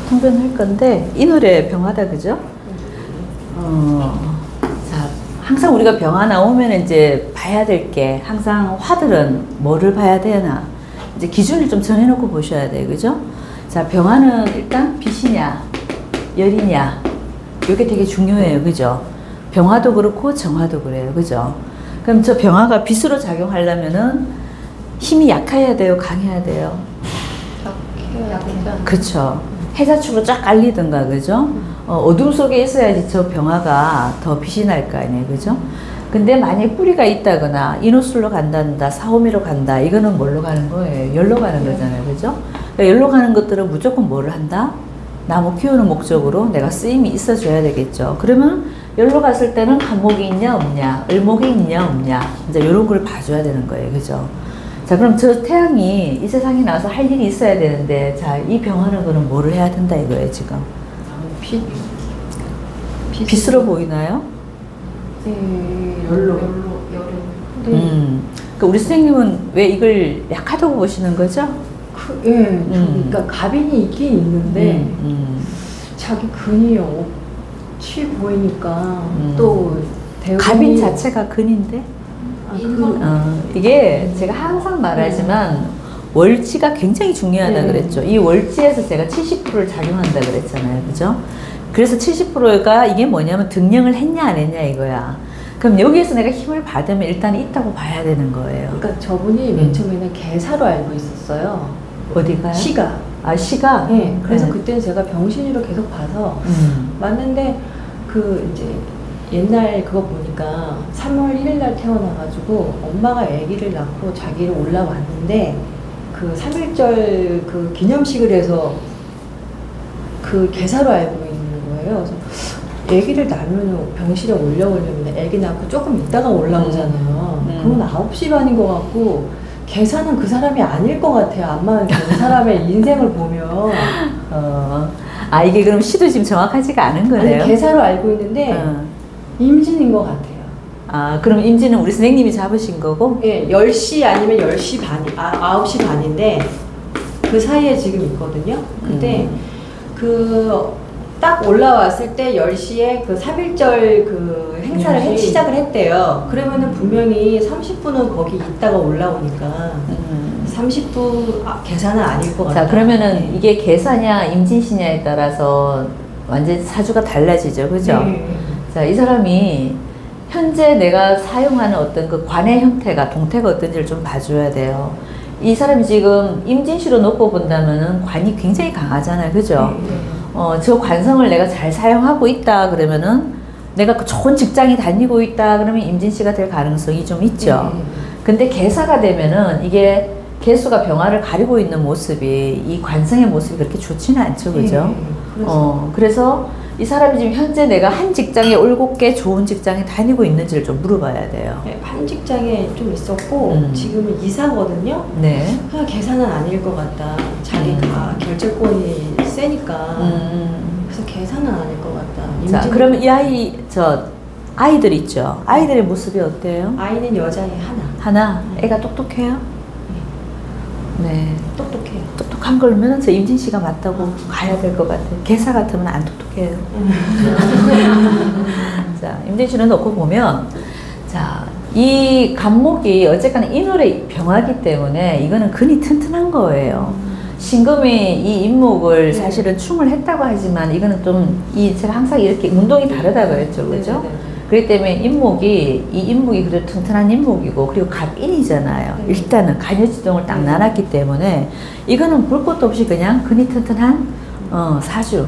통변할 건데 인월에 병화다 그죠? 자, 항상 우리가 병화 나오면 이제 봐야 될 게 항상 화들은 뭐를 봐야 되나 이제 기준을 좀 정해놓고 보셔야 돼요, 그죠? 자, 병화는 일단 빛이냐, 열이냐, 이게 되게 중요해요, 그죠? 병화도 그렇고 정화도 그래요, 그죠? 그럼 저 병화가 빛으로 작용하려면은 힘이 약해야 돼요, 강해야 돼요? 약해야. 그쵸. 해자축으로 쫙 깔리든가, 그죠? 어둠 속에 있어야지 저 병화가 더 빛이 날 거 아니에요, 그죠? 근데 만약 뿌리가 있다거나 인호술로 간단다, 사오미로 간다, 이거는 뭘로 가는 거예요? 열로 가는 거잖아요, 그죠? 그러니까 열로 가는 것들은 무조건 뭐를 한다? 나무 키우는 목적으로 내가 쓰임이 있어줘야 되겠죠. 그러면 열로 갔을 때는 간목이 있냐 없냐, 을목이 있냐 없냐, 이제 이런 걸 봐줘야 되는 거예요, 그죠? 자, 그럼 저 태양이 이 세상에 나와서 할 일이 있어야 되는데, 자, 이 병화는 그럼 뭐를 해야 된다 이거예요, 지금? 빛으로 보이나요? 네, 열로. 그러니까 우리 선생님은 왜 이걸 약하다고 보시는 거죠? 그러니까 갑인이 있긴 있는데 자기 근이 없이 보이니까 또 갑인 자체가 근인데? 이게 제가 항상 말하지만 월지가 굉장히 중요하다 그랬죠. 이 월지에서 제가 70%를 작용한다 그랬잖아요, 그죠? 그래서 70%가 이게 뭐냐면 등령을 했냐 안 했냐 이거야. 그럼 여기에서 내가 힘을 받으면 일단 있다고 봐야 되는 거예요. 그러니까 저분이 맨 처음에는 개사로 알고 있었어요. 어디가요? 시가. 아, 시가? 네. 그래서 그때는 제가 병신으로 계속 봐서 맞는데 그 이제 옛날 그거 보니까 3월 1일 날 태어나가지고 엄마가 아기를 낳고 자기를 올라왔는데 그 3.1절 그 기념식을 해서 그 개사로 알고 있는 거예요. 그래서 아기를 낳으면 병실에 올려오려면 아기 낳고 조금 있다가 올라오잖아요. 그건 9시 반인 것 같고 계산은 그 사람이 아닐 것 같아요. 암만 그 사람의 인생을 보면. 아, 이게 그럼 시도 지금 정확하지가 않은 거네요? 아니, 계사로 알고 있는데 임진인 것 같아요. 아, 그럼 임진은 우리 선생님이 잡으신 거고? 예, 10시 아니면 10시 반, 9시 반인데 그 사이에 지금 있거든요. 근데 딱 올라왔을 때 10시에 그 3.1절 그 행사를 시작을 했대요. 그러면은 분명히 30분은 거기 있다가 올라오니까 30분 계산은 아닐 것 같아요. 자, 그러면은 이게 계사냐 임진시냐에 따라서 완전 사주가 달라지죠, 그죠? 자, 이 사람이 현재 내가 사용하는 어떤 그 관의 형태가 동태가 어떤지를 좀 봐줘야 돼요. 이 사람이 지금 임진시로 놓고 본다면은 관이 굉장히 강하잖아요, 그죠? 저 관성을 내가 잘 사용하고 있다 그러면은 내가 그 좋은 직장에 다니고 있다 그러면 임진시가 될 가능성이 좀 있죠. 근데 개사가 되면은 이게 개수가 병화를 가리고 있는 모습이 이 관성의 모습이 그렇게 좋지는 않죠, 그죠? 그래서 이 사람이 지금 현재 내가 한 직장에 올곧게 좋은 직장에 다니고 있는지를 좀 물어봐야 돼요. 네, 한 직장에 좀 있었고 지금은 이사거든요. 네. 그냥 계산은 아닐 것 같다. 자기가 결정권이 세니까. 그래서 계산은 아닐 것 같다. 자, 그러면 이 아이들 있죠. 아이들의 모습이 어때요? 아이는 여자애 하나. 애가 똑똑해요? 네. 똑똑해요. 똑똑한 걸면 저 임진 씨가 맞다고 가야 될 것 같아요. 개사 같으면 안 똑똑해요. 자, 임진 씨는 놓고 보면, 자, 이 간목이 어쨌거나 인월의 병화기 때문에 이거는 근이 튼튼한 거예요. 신금이 이 인목을 사실은 충을 했다고 하지만 이거는 좀 제가 항상 이렇게 운동이 다르다 그랬죠, 그죠? 그렇기 때문에 이 인목이 그래도 튼튼한 인목이고, 그리고 갑인이잖아요. 일단은 간여지동을 딱 나눴기 때문에 이거는 볼 것도 없이 그냥 근이 튼튼한 사주.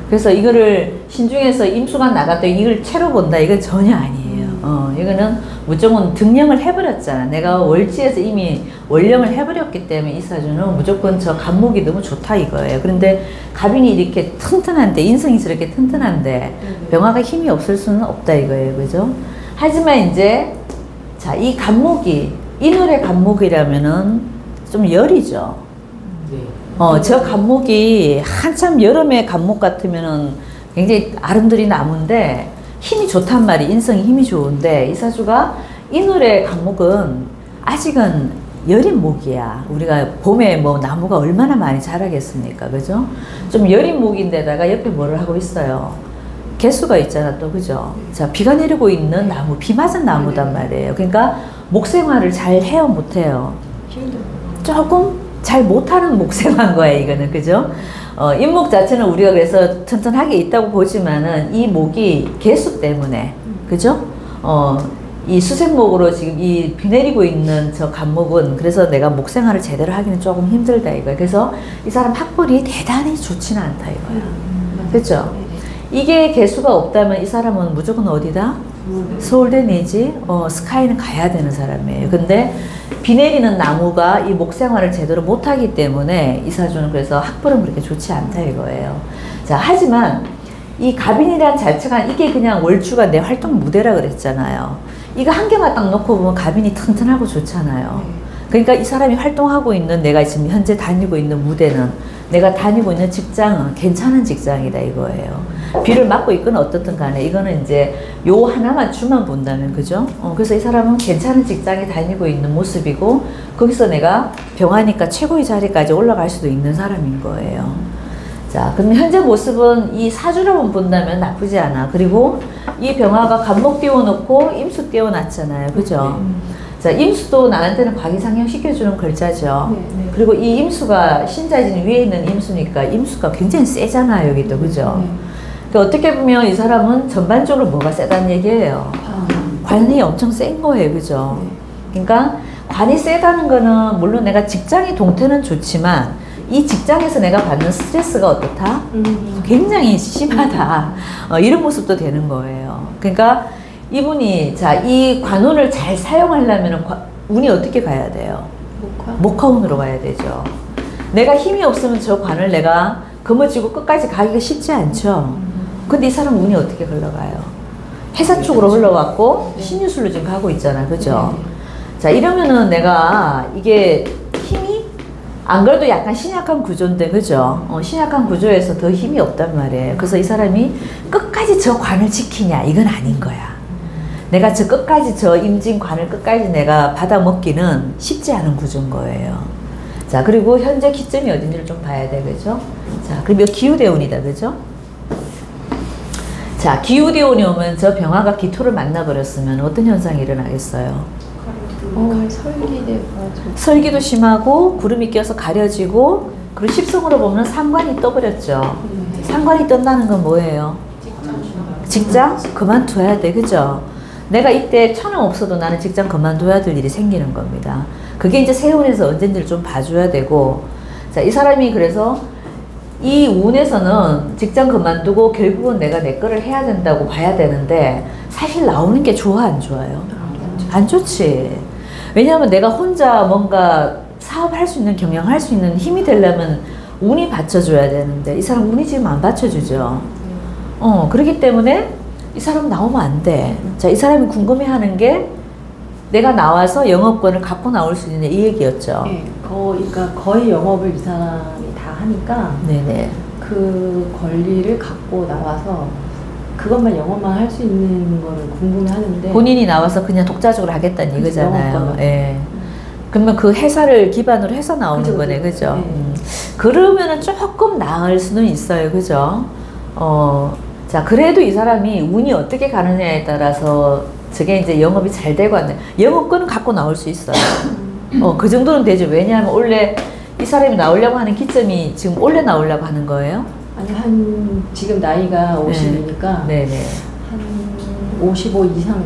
그래서 이거를 신중에서 임수가 나갔다 이걸 채로 본다, 이건 전혀 아니에요. 이거는 무조건 등령을 해버렸잖아. 내가 월지에서 이미 월령을 해버렸기 때문에 이 사주는 무조건 저 간목이 너무 좋다 이거예요. 그런데 갑인이 이렇게 튼튼한데, 인성이 저렇게 튼튼한데 병화가 힘이 없을 수는 없다 이거예요, 그죠? 하지만 이제 자, 이 간목이 인월의 간목이라면은 좀 열이죠. 저 간목이 한참 여름의 간목 같으면은 굉장히 아름드리 나무인데 힘이 좋단 말이에요. 인성이 힘이 좋은데 이 사주가 인월의 간목은 아직은 여린 목이야. 우리가 봄에 뭐 나무가 얼마나 많이 자라겠습니까? 그죠? 좀 여린 목인데다가 옆에 뭐를 하고 있어요? 개수가 있잖아, 또, 그죠? 자, 비가 내리고 있는 나무, 비 맞은 나무단 말이에요. 그러니까 목 생활을 잘 해요, 못 해요? 조금 잘 못하는 목 생활인 거야, 이거는, 그죠? 잇목 자체는 우리가 그래서 튼튼하게 있다고 보지만은 이 목이 개수 때문에, 그죠? 이 수생목으로 지금 이 비 내리고 있는 저 간목은 그래서 내가 목 생활을 제대로 하기는 조금 힘들다 이거야. 그래서 이 사람 학벌이 대단히 좋지는 않다 이거야. 그렇죠? 이게 개수가 없다면 이 사람은 무조건 어디다? 서울대 내지 스카이는 가야 되는 사람이에요. 근데 비 내리는 나무가 이 목 생활을 제대로 못하기 때문에 이 사주는 그래서 학벌은 그렇게 좋지 않다 이거예요. 자, 하지만 이 갑인이란 자체가 이게 그냥 월주가 내 활동 무대라 그랬잖아요. 이거 한 개만 딱 놓고 보면 갑인이 튼튼하고 좋잖아요. 그러니까 이 사람이 활동하고 있는 내가 지금 현재 다니고 있는 무대는 내가 다니고 있는 직장은 괜찮은 직장이다 이거예요. 비를 맞고 있건 어떻든 간에 이거는 이제 요 하나만 주만 본다면 그죠? 그래서 이 사람은 괜찮은 직장에 다니고 있는 모습이고 거기서 내가 병하니까 최고의 자리까지 올라갈 수도 있는 사람인 거예요. 자, 그럼 현재 모습은 이 사주로만 본다면 나쁘지 않아. 그리고 이 병화가 간목 띄워놓고 임수 띄워놨잖아요. 그죠? 자, 임수도 나한테는 과기상형 시켜주는 글자죠. 그리고 이 임수가 신자진 위에 있는 임수니까 임수가 굉장히 세잖아요. 여기도. 그죠? 그러니까 어떻게 보면 이 사람은 전반적으로 뭐가 세다는 얘기예요. 관이 엄청 센 거예요. 그죠? 그러니까 관이 세다는 거는 물론 내가 직장이 동태는 좋지만 이 직장에서 내가 받는 스트레스가 어떻다? 굉장히 심하다. 이런 모습도 되는 거예요. 그러니까 이분이 자, 이 관운을 잘 사용하려면 운이 어떻게 가야 돼요? 목화운으로 가야 되죠. 내가 힘이 없으면 저 관을 내가 거머쥐고 끝까지 가기가 쉽지 않죠. 근데 이 사람 운이 어떻게 흘러가요? 회사 쪽으로 흘러갔고 신유술로 지금 가고 있잖아. 그죠? 자, 이러면은 내가 이게 힘이 안 그래도 약간 신약한 구조인데, 그죠? 신약한 구조에서 더 힘이 없단 말이에요. 그래서 이 사람이 끝까지 저 관을 지키냐, 이건 아닌 거야. 내가 저 끝까지 저 임진관을 끝까지 내가 받아먹기는 쉽지 않은 구조인 거예요. 자, 그리고 현재 기점이 어딘지를 좀 봐야 돼, 그죠? 자, 그리고 기후대운이다, 그죠? 자, 기후대운이 오면 저 병화가 기토를 만나버렸으면 어떤 현상이 일어나겠어요? 설기도 심하고 구름이 껴서 가려지고 그리고 십성으로 보면 상관이 떠버렸죠. 상관이 뜬다는 건 뭐예요? 직장? 그만둬야 돼. 그죠? 내가 이때 천왕 없어도 나는 직장 그만둬야 될 일이 생기는 겁니다. 그게 이제 세운에서 언젠지를 좀 봐줘야 되고, 자, 이 사람이 그래서 이 운에서는 직장 그만두고 결국은 내가 내 거를 해야 된다고 봐야 되는데 사실 나오는 게 좋아, 안 좋아요? 안 좋지. 왜냐하면 내가 혼자 뭔가 사업할 수 있는, 경영할 수 있는 힘이 되려면 운이 받쳐줘야 되는데 이 사람 운이 지금 안 받쳐주죠. 그렇기 때문에 이 사람 나오면 안 돼. 자, 이 사람이 궁금해하는 게 내가 나와서 영업권을 갖고 나올 수 있는 이 얘기였죠. 네, 그러니까 거의 영업을 이 사람이 다 하니까 네네. 그 권리를 갖고 나와서 그것만 영업만 할 수 있는 거를 궁금해하는데 본인이 나와서 그냥 독자적으로 하겠다는 이거잖아요. 예. 그러면 그 회사를 기반으로 해서 나오는 그죠, 거네, 그죠? 네. 그러면은 조금 나을 수는 있어요, 그죠? 자, 그래도 이 사람이 운이 어떻게 가느냐에 따라서 저게 이제 영업이 잘 되고 안 돼. 영업권은 갖고 나올 수 있어요. 그 정도는 되죠. 왜냐하면 원래 이 사람이 나오려고 하는 기점이 지금 원래 나오려고 하는 거예요? 아니, 지금 나이가 50이니까 네네. 한 55 이상.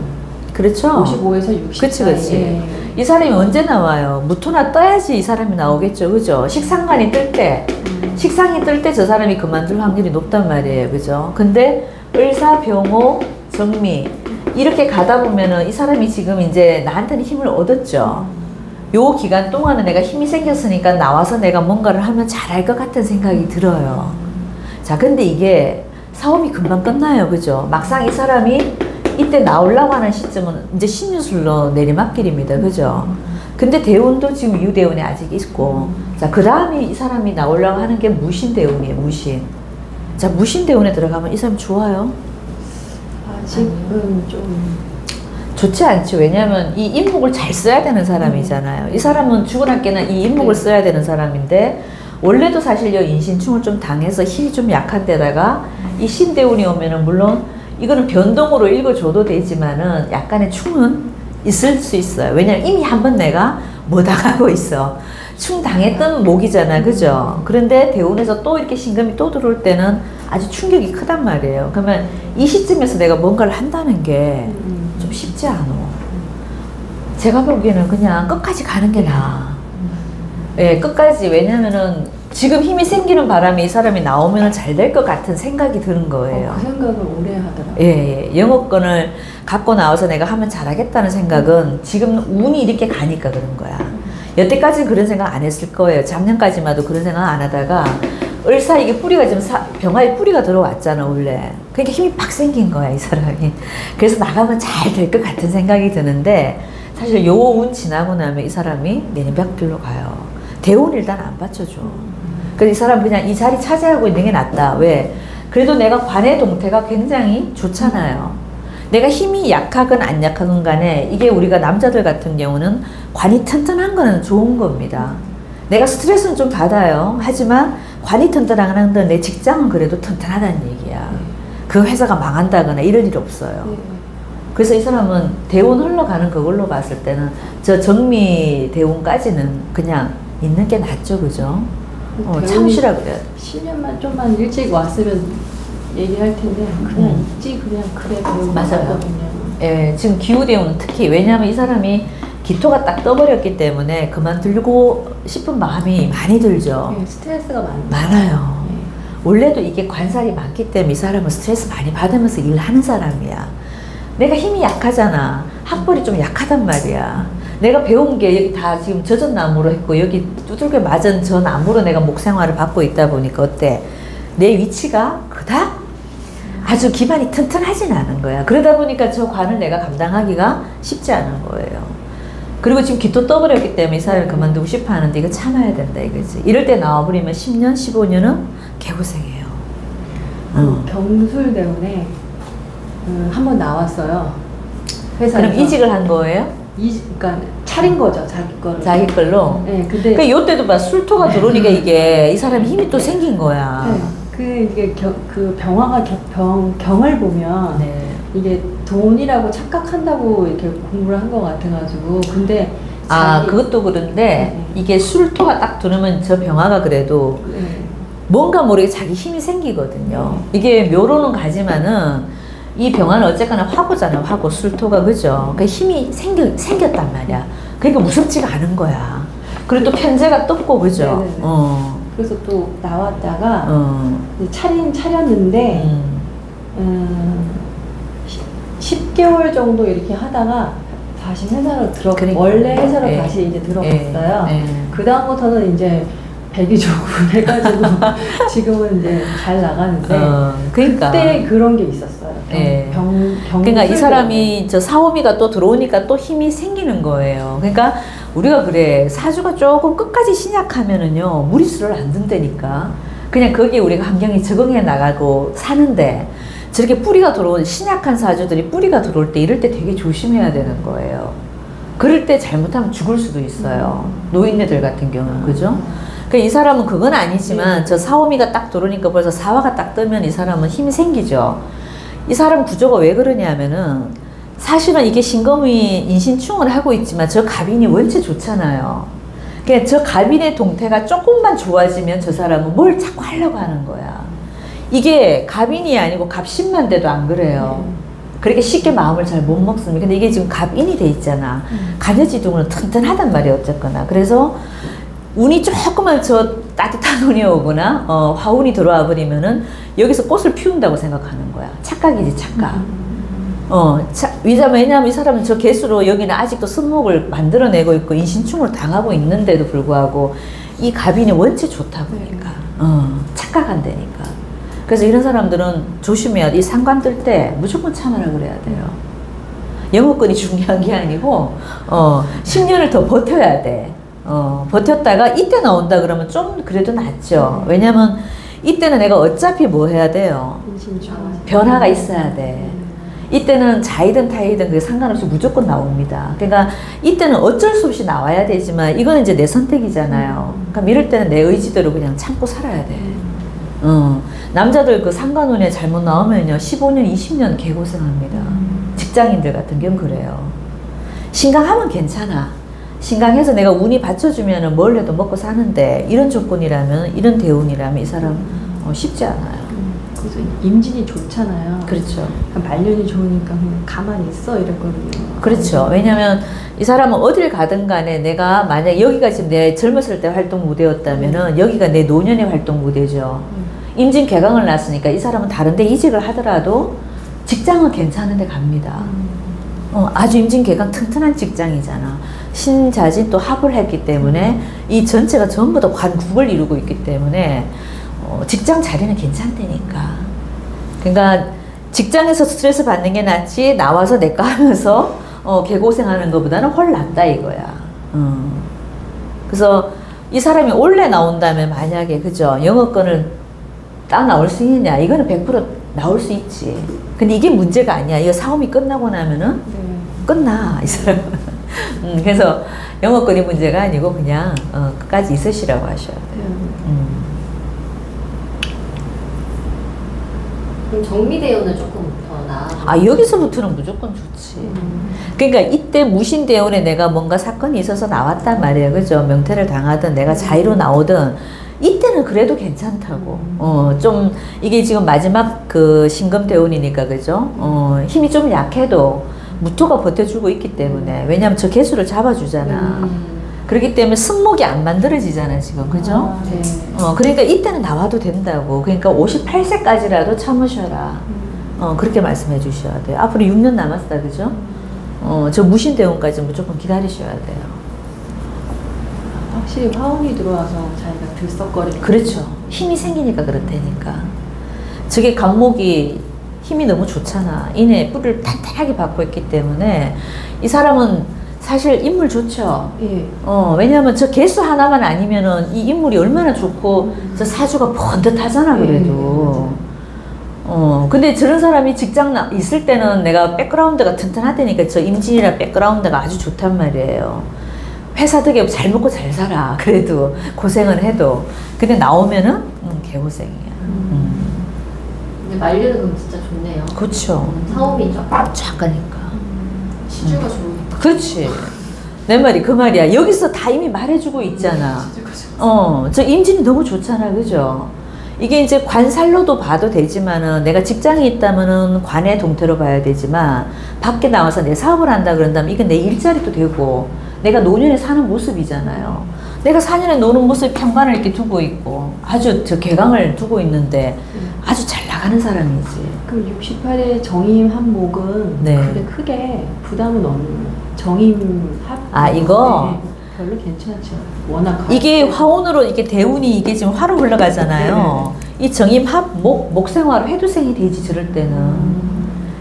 그렇죠. 55에서 60 그치, 그치. 사이에. 이 사람이 언제 나와요? 무토나 떠야지 이 사람이 나오겠죠, 그죠? 식상관이 뜰 때, 식상이 뜰 때 저 사람이 그만둘 확률이 높단 말이에요, 그죠? 근데 을사, 병호, 정미 이렇게 가다 보면은 이 사람이 지금 이제 나한테는 힘을 얻었죠. 요 기간 동안은 내가 힘이 생겼으니까 나와서 내가 뭔가를 하면 잘할 것 같은 생각이 들어요. 자, 근데 이게 사업이 금방 끝나요, 그죠? 막상 이 사람이 이때 나오려고 하는 시점은 이제 신유술로 내리막길입니다, 그죠? 근데 대운도 지금 유대운에 아직 있고, 자, 그 다음에 이 사람이 나오려고 하는 게 무신대운이에요, 무신. 자, 무신대운에 들어가면 이 사람 좋아요? 지금 좀 좋지 않죠. 왜냐하면 이 인목을 잘 써야 되는 사람이잖아요. 이 사람은 죽으나깨나 이 인목을 써야 되는 사람인데 원래도 사실 여 인신충을 좀 당해서 힘이 좀 약한 데다가 이 신대운이 오면은 물론 이거는 변동으로 읽어줘도 되지만은 약간의 충은 있을 수 있어요. 왜냐면 이미 한번 내가 뭐 당하고 있어. 충 당했던 목이잖아. 그죠? 그런데 대운에서 또 이렇게 신금이 또 들어올 때는 아주 충격이 크단 말이에요. 그러면 이 시점에서 내가 뭔가를 한다는 게 좀 쉽지 않아. 제가 보기에는 그냥 끝까지 가는 게 나아. 예, 끝까지. 왜냐면은 지금 힘이 생기는 바람에 이 사람이 나오면 잘 될 것 같은 생각이 드는 거예요. 그 생각을 오래 하더라고요. 예, 영어권을 갖고 나와서 내가 하면 잘하겠다는 생각은 지금 운이 이렇게 가니까 그런 거야. 여태까지는 그런 생각 안 했을 거예요. 작년까지마도 그런 생각 안 하다가 을사 이게 뿌리가 지금 병화에 뿌리가 들어왔잖아 원래. 그러니까 힘이 팍 생긴 거야 이 사람이. 그래서 나가면 잘 될 것 같은 생각이 드는데 사실 요 운 지나고 나면 이 사람이 내년벽길로 가요. 대운 일단 안 받쳐줘. 그래서 이 사람 그냥 이 자리 차지하고 있는 게 낫다. 왜? 그래도 내가 관의 동태가 굉장히 좋잖아요. 내가 힘이 약하건 안 약하건 간에 이게 우리가 남자들 같은 경우는 관이 튼튼한 거는 좋은 겁니다. 내가 스트레스는 좀 받아요. 하지만 관이 튼튼한 건 내 직장은 그래도 튼튼하다는 얘기야. 그 회사가 망한다거나 이럴 일 없어요. 그래서 이 사람은 대운 흘러가는 그걸로 봤을 때는 저 정미 대운까지는 그냥 있는 게 낫죠. 그죠? 참으시라 그래야 돼. 10년만 좀만 일찍 왔으면 얘기할 텐데 그냥 있지 그냥 그래 배우고 맞아요. 예, 지금 기후대운은 특히 왜냐하면 이 사람이 기토가 딱 떠버렸기 때문에 그만두고 싶은 마음이 많이 들죠. 네, 스트레스가 많아요. 네. 원래도 이게 관살이 많기 때문에 이 사람은 스트레스 많이 받으면서 일하는 사람이야. 내가 힘이 약하잖아. 학벌이 좀 약하단 말이야. 내가 배운 게 여기 다 지금 젖은 나무로 했고 여기 두들겨 맞은 저 나무로 내가 목생활을 받고 있다 보니까 어때? 내 위치가 그닥 아주 기반이 튼튼하진 않은 거야. 그러다 보니까 저 관을 내가 감당하기가 쉽지 않은 거예요. 그리고 지금 기토 떠버렸기 때문에 이 사람을 그만두고 싶어 하는데 이거 참아야 된다 이거지. 이럴 때 나와버리면 10년, 15년은 개고생해요. 경술대운에 한번 나왔어요. 회사에서. 그럼 이직을 한 거예요? 그러니까 차린 거죠, 자기 거를. 자기 걸로? 네, 근데. 그 요때도 봐, 술토가 들어오니까 이게 이 사람이 힘이 또 생긴 거야. 네, 이게 그 병화가 경을 보면. 네. 이게 돈이라고 착각한다고 이렇게 공부를 한 것 같아가지고 근데 그것도 그런데 이게 술토가 딱 들으면 저 병화가 그래도 뭔가 모르게 자기 힘이 생기거든요. 이게 묘로는 가지만은 이 병화는 어쨌거나 화고잖아. 화고 술토가 그죠? 그 힘이 생겼단 말이야. 그러니까 무섭지가 않은 거야. 그리고 또 편제가 떴고 그죠? 그래서 또 나왔다가 차렸는데 10개월 정도 이렇게 하다가 다시 회사로 그러니까. 원래 회사로 다시 이제 들어갔어요. 그 다음부터는 이제 백이조군 해가지고 지금은 이제 잘 나가는데 그러니까. 그때 그런 게 있었어요. 그러니까 이 사람이 저 사오미가 또 들어오니까 또 힘이 생기는 거예요. 그러니까 우리가 그래 사주가 조금 끝까지 신약하면은요 무리수를 안 둔다니까. 그냥 거기에 우리가 환경에 적응해 나가고 사는데. 저렇게 뿌리가 들어온 신약한 사주들이 뿌리가 들어올 때 이럴 때 되게 조심해야 되는 거예요. 그럴 때 잘못하면 죽을 수도 있어요. 노인네들 같은 경우는 그죠? 그러니까 이 사람은 그건 아니지만 저 사오미가 딱 들어오니까 벌써 사화가 딱 뜨면 이 사람은 힘이 생기죠. 이 사람 구조가 왜 그러냐면은 사실은 이게 신금이 인신충을 하고 있지만 저 갑인이 원체 좋잖아요. 그러니까 저 갑인의 동태가 조금만 좋아지면 저 사람은 뭘 자꾸 하려고 하는 거야. 이게 갑인이 아니고 갑신만 돼도 안 그래요. 그렇게 쉽게 마음을 잘 못 먹습니다. 근데 이게 지금 갑인이 돼 있잖아. 간여지둥은 튼튼하단 말이에요, 어쨌거나. 그래서 운이 조금만 저 따뜻한 운이 오거나 화운이 들어와 버리면은 여기서 꽃을 피운다고 생각하는 거야. 착각이지, 착각. 왜냐면 이 사람은 저 개수로 여기는 아직도 손목을 만들어내고 있고 인신충을 당하고 있는데도 불구하고 이 갑인이 원체 좋다 보니까 착각한다니까. 그래서 이런 사람들은 조심해야 돼. 이 상관 뜰 때 무조건 참으라 그래야 돼요. 영어권이 중요한 게 아니고 10년을 더 버텨야 돼. 버텼다가 이때 나온다 그러면 좀 그래도 낫죠. 왜냐면 이때는 내가 어차피 뭐 해야 돼요? 변화가 있어야 돼. 이때는 자이든 타이든 그게 상관없이 무조건 나옵니다. 그러니까 이때는 어쩔 수 없이 나와야 되지만 이거는 이제 내 선택이잖아요. 그러니까 이럴 때는 내 의지대로 그냥 참고 살아야 돼. 남자들 그 상간운에 잘못 나오면요 15년 20년 개고생합니다. 직장인들 같은 경우는 그래요. 신강하면 괜찮아. 신강해서 내가 운이 받쳐주면 뭘 해도 먹고 사는데 이런 조건이라면 이런 대운이라면 이 사람 쉽지 않아요. 그래서 임진이 좋잖아요. 그렇죠. 말년이 좋으니까 그냥 가만히 있어 이랬거든요. 그렇죠. 왜냐면 이 사람은 어딜 가든 간에 내가 만약 여기가 지금 내 젊었을 때 활동 무대였다면은 여기가 내 노년의 활동 무대죠. 임진 개강을 났으니까 이 사람은 다른 데 이직을 하더라도 직장은 괜찮은 데 갑니다. 아주 임진 개강 튼튼한 직장이잖아. 신자진 또 합을 했기 때문에 이 전체가 전부 다 관국을 이루고 있기 때문에 직장 자리는 괜찮다니까. 그러니까 직장에서 스트레스 받는 게 낫지 나와서 내거 하면서 개고생하는 것보다는 훨 낫다 이거야. 그래서 이 사람이 원래 나온다면 만약에 그죠 영어권을 따 나올 수 있느냐 이거는 100% 나올 수 있지. 근데 이게 문제가 아니야. 이거 사업이 끝나고 나면은 끝나 이 사람은. 그래서 영어권이 문제가 아니고 그냥 끝까지 있으시라고 하셔야 돼요. 그럼 정미대운은 조금 더 나아? 아 여기서부터는 무조건 좋지. 그러니까 이때 무신대운에 내가 뭔가 사건이 있어서 나왔단 말이에요. 그죠? 명태를 당하든 내가 자의로 나오든 이때는 그래도 괜찮다고. 좀 이게 지금 마지막 그 신금대운이니까 그죠? 힘이 좀 약해도 무토가 버텨주고 있기 때문에 왜냐하면 저 개수를 잡아주잖아. 그렇기 때문에 승목이 안 만들어지잖아 지금 그죠? 네. 그러니까 이때는 나와도 된다고. 그러니까 58세까지라도 참으셔라. 그렇게 말씀해 주셔야 돼요. 앞으로 6년 남았다 그죠? 저 무신대운까지 무조건 기다리셔야 돼요. 확실히 화운이 들어와서 자기가 들썩거리고. 그렇죠. 힘이 생기니까 그렇다니까. 저게 간목이 힘이 너무 좋잖아. 이내 뿔을 탄탄하게 받고 있기 때문에 이 사람은 사실 인물 좋죠. 예. 왜냐하면 저 개수 하나만 아니면은 이 인물이 얼마나 좋고 저 사주가 번듯하잖아 그래도. 근데 저런 사람이 직장 있을 때는 내가 백그라운드가 튼튼하다니까 저 임진이라 백그라운드가 아주 좋단 말이에요. 회사 덕에 잘 먹고 잘 살아. 그래도 고생은 해도. 근데 나오면은 개고생이야. 근데 말년은 그럼 진짜 좋네요. 그렇죠. 사업이 쫙 쫙 가니까. 시주가 좋으니까. 그렇지. 내 말이 그 말이야. 여기서 다 이미 말해주고 있잖아. 저 임진이 너무 좋잖아. 그죠? 이게 이제 관살로도 봐도 되지만은 내가 직장에 있다면은 관의 동태로 봐야 되지만 밖에 나와서 내 사업을 한다 그런다면 이건 내 일자리도 되고 내가 노년에 사는 모습이잖아요. 내가 4년에 노는 모습 평관을 이렇게 두고 있고 아주 저 개강을 두고 있는데 아주 잘 나가는 사람이지. 그럼 68의 정임 합목은 네. 그렇게 크게 부담은 없는 정임 합. 아, 이거? 네, 별로 괜찮죠. 워낙 이게 화운으로 이게 대운이 이게 지금 화로 흘러가잖아요. 이 정임합 목생화로 해두생이 되지 저럴 때는.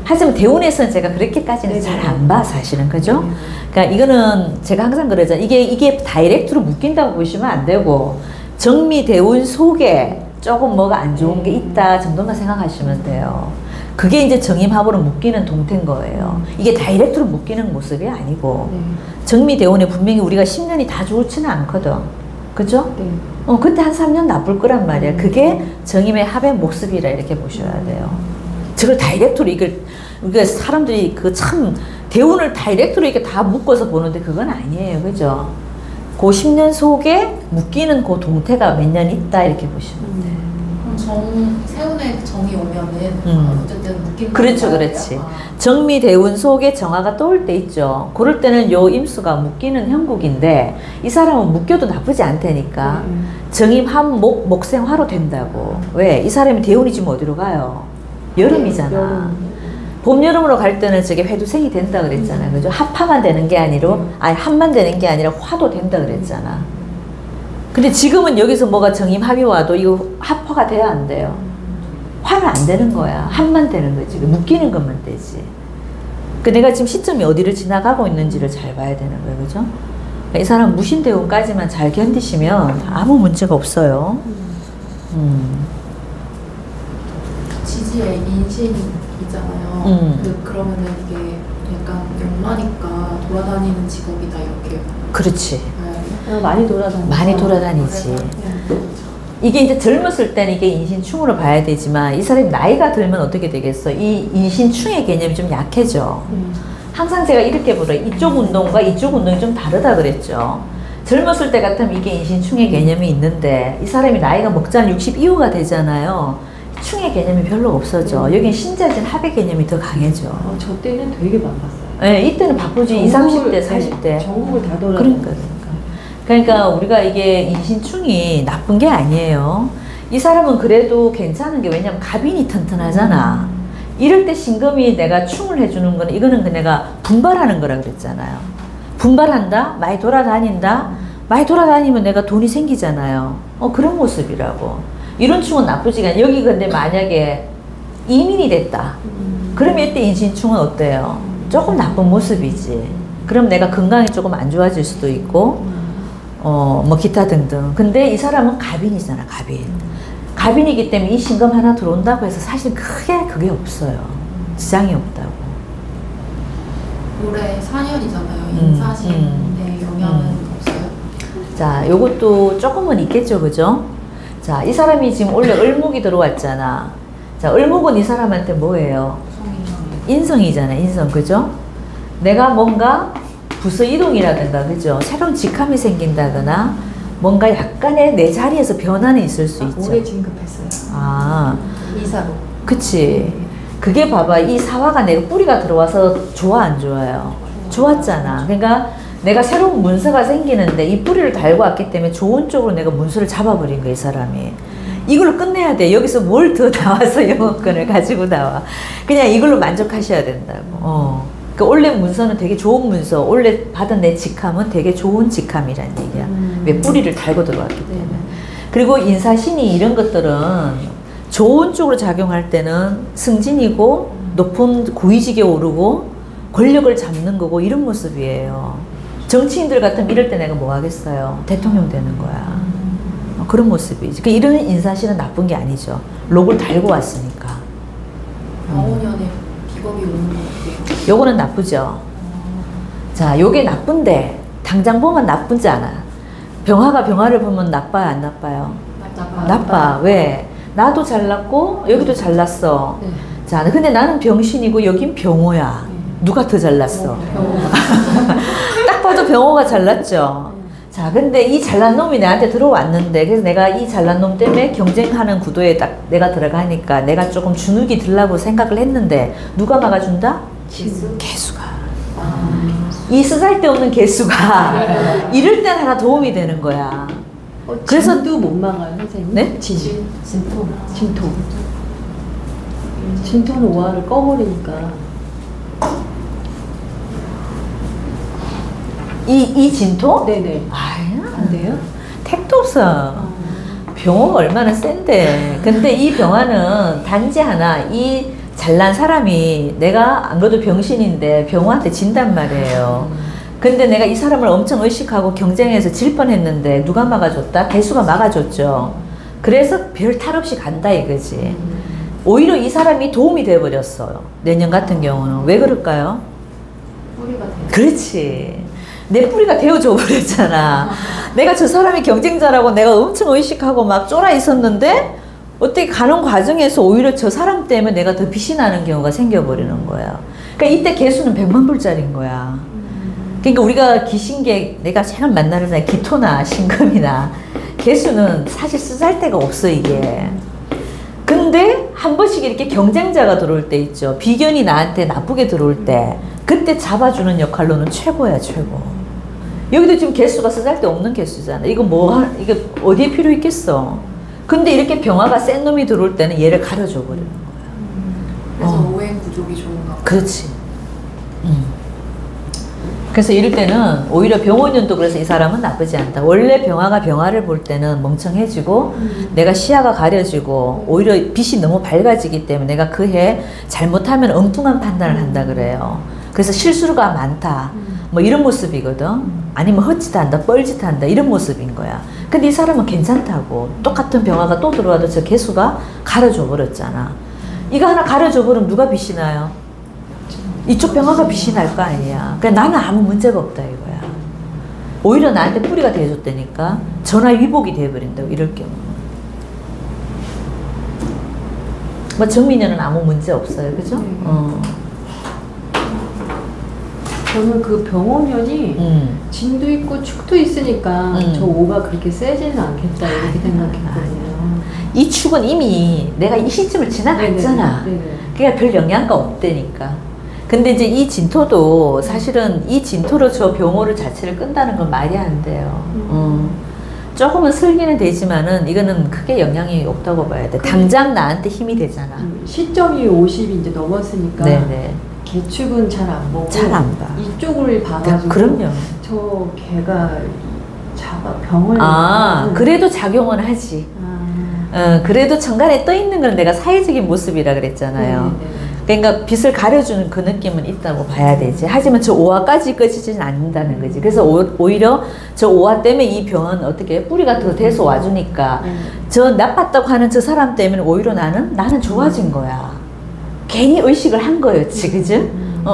하지만 대운에서는 제가 그렇게까지는 잘 안 봐 사실은 그죠? 그러니까 이거는 제가 항상 그러잖아요. 이게 다이렉트로 묶인다고 보시면 안 되고 정미 대운 속에 조금 뭐가 안 좋은 게 있다 정도만 생각하시면 돼요. 그게 이제 정임합으로 묶이는 동태인 거예요. 이게 다이렉트로 묶이는 모습이 아니고 정미 대운에 분명히 우리가 10년이 다 좋지는 않거든. 그죠? 네. 그때 한 3년 나쁠 거란 말이야. 그게 정임의 합의 모습이라 이렇게 보셔야 돼요. 저걸 다이렉트로 이게 사람들이 그 참 대운을 다이렉트로 이렇게 다 묶어서 보는데 그건 아니에요. 그죠? 그 10년 속에 묶이는 그 동태가 몇 년 있다 이렇게 보시면 돼요. 그럼 세운에 정이 오면은 어쨌든 묶인 그렇죠, 거예요? 그렇지. 정미 대운 속에 정화가 떠올 때 있죠. 그럴 때는 요 임수가 묶이는 형국인데 이 사람은 묶여도 나쁘지 않다니까. 정임 합목 목생화로 된다고. 왜? 이 사람이 대운이 지금 어디로 가요? 여름이잖아. 봄, 여름으로 갈 때는 저게 회두생이 된다 그랬잖아. 그죠? 합화만 되는 게 아니라, 아니, 합만 되는 게 아니라 화도 된다 그랬잖아. 근데 지금은 여기서 뭐가 정임합이 와도 이거 합화가 돼야 안 돼요. 화는 안 되는 거야. 합만 되는 거지. 묶이는 것만 되지. 그 내가 지금 시점이 어디를 지나가고 있는지를 잘 봐야 되는 거예요. 그죠? 이 사람 무신대운까지만 잘 견디시면 아무 문제가 없어요. 지지에 인신이 있잖아요. 그러면은 이게 약간 욕마니까 돌아다니는 직업이다 이렇게. 그렇지. 네. 많이 돌아다니죠. 많이 돌아다니지. 이게 이제 젊었을 때는 이게 인신충으로 봐야 되지만 이 사람이 나이가 들면 어떻게 되겠어? 이 인신충의 개념이 좀 약해져. 항상 제가 이렇게 보래요. 이쪽 운동과 이쪽 운동이 좀 다르다 그랬죠. 젊었을 때 같으면 이게 인신충의 개념이 있는데 이 사람이 나이가 먹자는 60 이후가 되잖아요. 충의 개념이 별로 없어져. 여긴 신자진 합의 개념이 더 강해져. 저 때는 되게 바빴어요. 네, 이때는 바쁘지. 20, 30대, 40대. 전국을 다 돌아다니니까. 그러니까 우리가 이게 인신충이 나쁜 게 아니에요. 이 사람은 그래도 괜찮은 게 왜냐면 갑인이 튼튼하잖아. 이럴 때 신금이 내가 충을 해주는 거는 이거는 내가 분발하는 거라 그랬잖아요. 분발한다? 많이 돌아다닌다? 많이 돌아다니면 내가 돈이 생기잖아요. 그런 모습이라고. 이런 충은 나쁘지가 않아요. 여기 근데 만약에 이민이 됐다. 그러면 이때 인신충은 어때요? 조금 나쁜 모습이지. 그럼 내가 건강이 조금 안 좋아질 수도 있고 뭐 기타 등등. 근데 이 사람은 갑인이잖아, 갑인. 갑인이기 때문에 이 신금 하나 들어온다고 해서 사실 크게 그게 없어요. 지장이 없다고. 올해 4년이잖아요. 인사신의 영향은 없어요? 자, 요것도 조금은 있겠죠, 그죠? 자, 이 사람이 지금 원래 을목이 들어왔잖아. 자, 을목은 이 사람한테 뭐예요? 인성이잖아, 인성, 그죠? 내가 뭔가 부서 이동이라든가, 그죠? 새로운 직함이 생긴다거나, 뭔가 약간의 내 자리에서 변화는 있을 수 있죠. 올해 진급했어요. 아, 이사로. 그치. 그게 봐봐. 이 사화가 내가 뿌리가 들어와서 좋아, 안 좋아요? 좋았잖아. 그러니까 내가 새로운 문서가 생기는데 이 뿌리를 달고 왔기 때문에 좋은 쪽으로 내가 문서를 잡아버린 거야, 이 사람이. 이걸로 끝내야 돼. 여기서 뭘 더 나와서 영어권을 가지고 나와. 그냥 이걸로 만족하셔야 된다고. 그 원래 문서는 되게 좋은 문서, 원래 받은 내 직함은 되게 좋은 직함이란 얘기야. 왜 뿌리를 달고 들어왔기 때문에. 그리고 인사신이 이런 것들은 좋은 쪽으로 작용할 때는 승진이고 높은 고위직에 오르고 권력을 잡는 거고 이런 모습이에요. 정치인들 같으면 이럴 때 내가 뭐 하겠어요? 대통령 되는 거야. 그런 모습이지. 이런 인사신은 나쁜 게 아니죠. 록을 달고 왔으니까. 4~5년에 비겁이 오는 거 같아요. 요거는 나쁘죠. 자, 요게 나쁜데 당장 보면 나쁘지 않아. 병화가 병화를 보면 나빠요, 안 나빠요? 나빠. 왜? 나도 잘났고 여기도 잘났어. 네. 자, 근데 나는 병신이고 여긴 병호야. 누가 더 잘났어? 딱 봐도 병호가 잘났죠. 자, 근데 이 잘난 놈이 내한테 들어왔는데, 그래서 내가 이 잘난 놈 때문에 경쟁하는 구도에 딱 내가 들어가니까 내가 조금 주눅이 들라고 생각을 했는데, 누가 막아준다? 개수가. 이 쓰잘데없는 개수가 이럴 땐 하나 도움이 되는 거야. 그래서 진도 못 막아요, 선생님? 네? 진토. 진토는 오화를 꺼버리니까. 이 진토? 네네. 아야. 안 돼요? 택도 없어. 병화가 얼마나 센데. 근데 이 병화는 단지 하나, 이 잘난 사람이 내가 안 그래도 병신인데 병화한테 진단 말이에요. 근데 내가 이 사람을 엄청 의식하고 경쟁해서 질 뻔했는데 누가 막아줬다? 개수가 막아줬죠. 그래서 별 탈 없이 간다 이거지. 오히려 이 사람이 도움이 돼버렸어요. 내년 같은 경우는. 왜 그럴까요? 뿌리가 돼요. 그렇지. 내 뿌리가 되어줘 버렸잖아. 내가 저 사람이 경쟁자라고 내가 엄청 의식하고 막 쫄아 있었는데 어떻게 가는 과정에서 오히려 저 사람 때문에 내가 더 빛이 나는 경우가 생겨버리는 거야. 그러니까 이때 개수는 100만 불짜리인 거야. 그러니까 우리가 기신계, 내가 제가 만나는 날 기토나 신금이나 개수는 사실 쓰잘데가 없어 이게. 근데 한 번씩 이렇게 경쟁자가 들어올 때 있죠. 비견이 나한테 나쁘게 들어올 때 그때 잡아주는 역할로는 최고야, 최고. 여기도 지금 개수가 쓰잘데 없는 개수잖아. 이거 이게 어디에 필요 있겠어. 근데 이렇게 병화가 센 놈이 들어올 때는 얘를 가려줘 버리는 거야. 그래서 오행 부족이 좋은가 봐요. 그렇지. 그래서 이럴 때는 오히려 병원년도 그래서 이 사람은 나쁘지 않다. 원래 병화가 병화를 볼 때는 멍청해지고 내가 시야가 가려지고 오히려 빛이 너무 밝아지기 때문에 내가 그 해 잘못하면 엉뚱한 판단을 한다 그래요. 그래서 실수가 많다. 뭐 이런 모습이거든. 아니면 헛짓한다, 뻘짓한다 이런 모습인 거야. 근데 이 사람은 괜찮다고. 똑같은 병화가 또 들어와도 저 개수가 가려줘 버렸잖아. 이거 하나 가려줘 버리면 누가 빛이 나요? 이쪽 병화가 빛이 날 거 아니야. 그러니까 나는 아무 문제가 없다 이거야. 오히려 나한테 뿌리가 돼줬다니까. 전화 위복이 돼버린다고 이럴 경우. 뭐 정민이는 아무 문제 없어요, 그죠? 저는 그 병원년이 진도 있고 축도 있으니까 저 오가 그렇게 세지는 않겠다 이렇게 생각했거든요. 이 축은 이미 내가 이 시점을 지나갔잖아. 네네. 그러니까 별 영향가 없다니까. 근데 이제 이 진토도 사실은 이 진토로 저 병호를 자체를 끈다는 건 말이 안 돼요. 조금은 슬기는 되지만은 이거는 크게 영향이 없다고 봐야 돼. 당장 나한테 힘이 되잖아. 시점이 50이 이제 넘었으니까 네네. 개축은 잘 안 보고 잘 안 봐. 이쪽을 봐가지고 그럼요. 저 개가 병을 그래도 작용은 하지. 그래도 천간에 떠 있는 건 내가 사회적인 모습이라 그랬잖아요. 그러니까 빛을 가려주는 그 느낌은 있다고 봐야 되지. 하지만 저 오화까지 꺼지지는 않는다는 거지. 그래서 오히려 저 오화 때문에 이 병은 어떻게 뿌리가 더 돼서 와주니까 저 나빴다고 하는 저 사람 때문에 오히려 나는 좋아진 거야. 괜히 의식을 한 거였지, 그죠?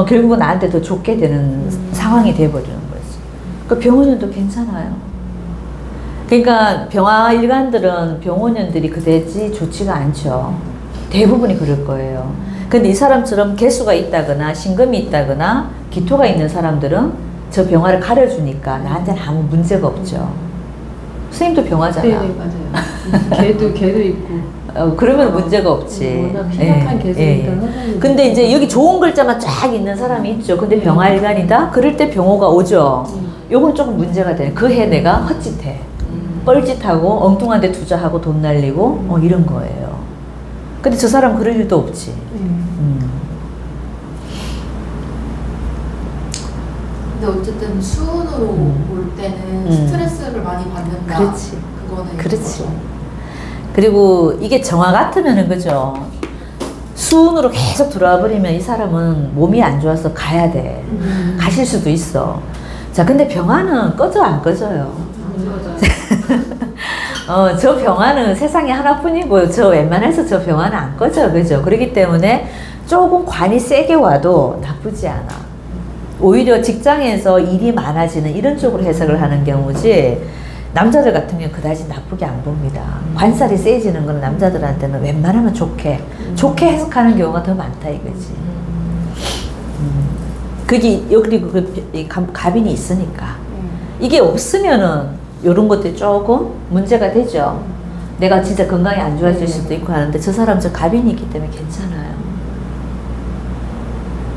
결국은 나한테 더 좋게 되는 상황이 돼버리는 거지. 그 병원년도 괜찮아요. 그러니까 병화 일간들은 병원년들이 그다지 좋지가 않죠. 대부분이 그럴 거예요. 근데 이 사람처럼 개수가 있다거나 신금이 있다거나 기토가 있는 사람들은 저 병화를 가려주니까 나한테는 아무 문제가 없죠. 선생님도 병화잖아. 네, 맞아요. 개도 있고. 그러면 문제가 없지. 워낙 심각한 개수니까. 근데 이제 여기 좋은 글자만 쫙 있는 사람이 있죠. 근데 병화일간이다? 그럴 때 병호가 오죠. 요건 조금 문제가 돼. 그 해 내가 헛짓해. 뻘짓하고 엉뚱한 데 투자하고 돈 날리고 이런 거예요. 근데 저 사람 그럴 일도 없지. 근데 어쨌든 수운으로 올 때는 스트레스를 많이 받는다. 그렇지. 그거는 그렇지. 그리고 이게 정화 같으면은 그죠. 수운으로 계속 들어와 버리면 이 사람은 몸이 안 좋아서 가야 돼. 가실 수도 있어. 자, 근데 병화는 꺼져 안 꺼져요? 저 병화는 세상에 하나뿐이고 저 웬만해서 저 병화는 안 꺼져, 그죠? 그렇기 때문에 조금 관이 세게 와도 나쁘지 않아. 오히려 직장에서 일이 많아지는 이런 쪽으로 해석을 하는 경우지 남자들 같은 경우는 그다지 나쁘게 안 봅니다. 관살이 세지는 건 남자들한테는 웬만하면 좋게 해석하는 경우가 더 많다 이거지. 그게 그리고 갑인이 있으니까 이게 없으면은 이런 것들이 조금 문제가 되죠. 내가 진짜 건강이 안 좋아질 수도 있고 하는데 저 사람 저 갑인이 있기 때문에 괜찮아요.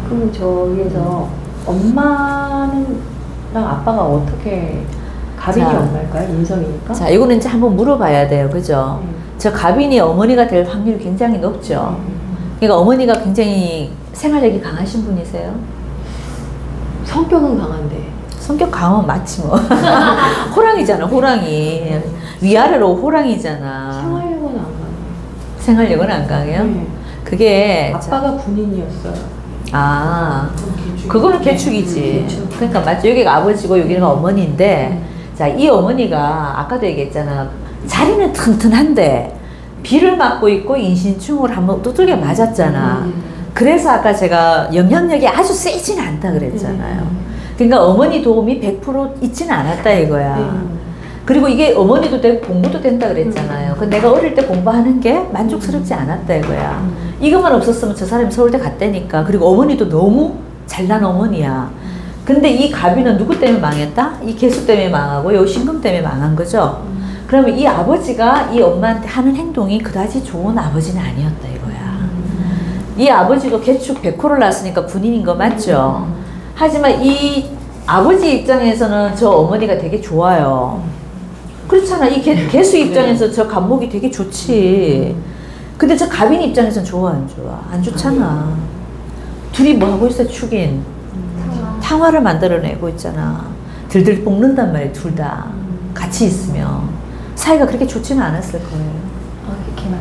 그럼 저기에서 엄마랑 아빠가 어떻게 갑인이 엄마일까요? 인성이니까? 자, 이거는 이제 한번 물어봐야 돼요. 그죠? 저 갑인이 어머니가 될 확률이 굉장히 높죠. 그러니까 어머니가 굉장히 생활력이 강하신 분이세요? 성격은 강한데. 성격 강하면 맞지 뭐. 호랑이잖아, 호랑이. 위아래로 호랑이잖아. 생활력은 안 강해요. 생활력은 안 강해요? 네. 그게 아빠가 군인이었어요. 그거는 개축이지. 개축. 그러니까 맞죠. 여기가 아버지고 여기가 어머니인데 자, 이 어머니가 아까도 얘기했잖아. 자리는 튼튼한데 비를 맞고 있고 인신충을 한번 두들겨 맞았잖아. 그래서 아까 제가 영향력이 아주 세진 않다 그랬잖아요. 그러니까 어머니 도움이 100% 있지는 않았다 이거야. 그리고 이게 어머니도 되고 공부도 된다 그랬잖아요. 근데 내가 어릴 때 공부하는 게 만족스럽지 않았다 이거야. 이것만 없었으면 저 사람이 서울대 갔다니까. 그리고 어머니도 너무 잘난 어머니야. 근데 이 갑이는 누구 때문에 망했다? 이 개수 때문에 망하고 요 신금 때문에 망한 거죠. 그러면 이 아버지가 이 엄마한테 하는 행동이 그다지 좋은 아버지는 아니었다 이거야. 이 아버지도 개축 백호를 낳았으니까 군인인 거 맞죠? 하지만 이 아버지 입장에서는 저 어머니가 되게 좋아요. 그렇잖아. 이 개수 입장에서 저 갑목이 되게 좋지. 근데 저 갑인 입장에서는 좋아 안 좋아? 안 좋잖아. 둘이 뭐 하고 있어 축인? 탕화를 만들어내고 있잖아. 들들 볶는단 말이야 둘 다. 같이 있으면 사이가 그렇게 좋지는 않았을 거예요. 이렇게 막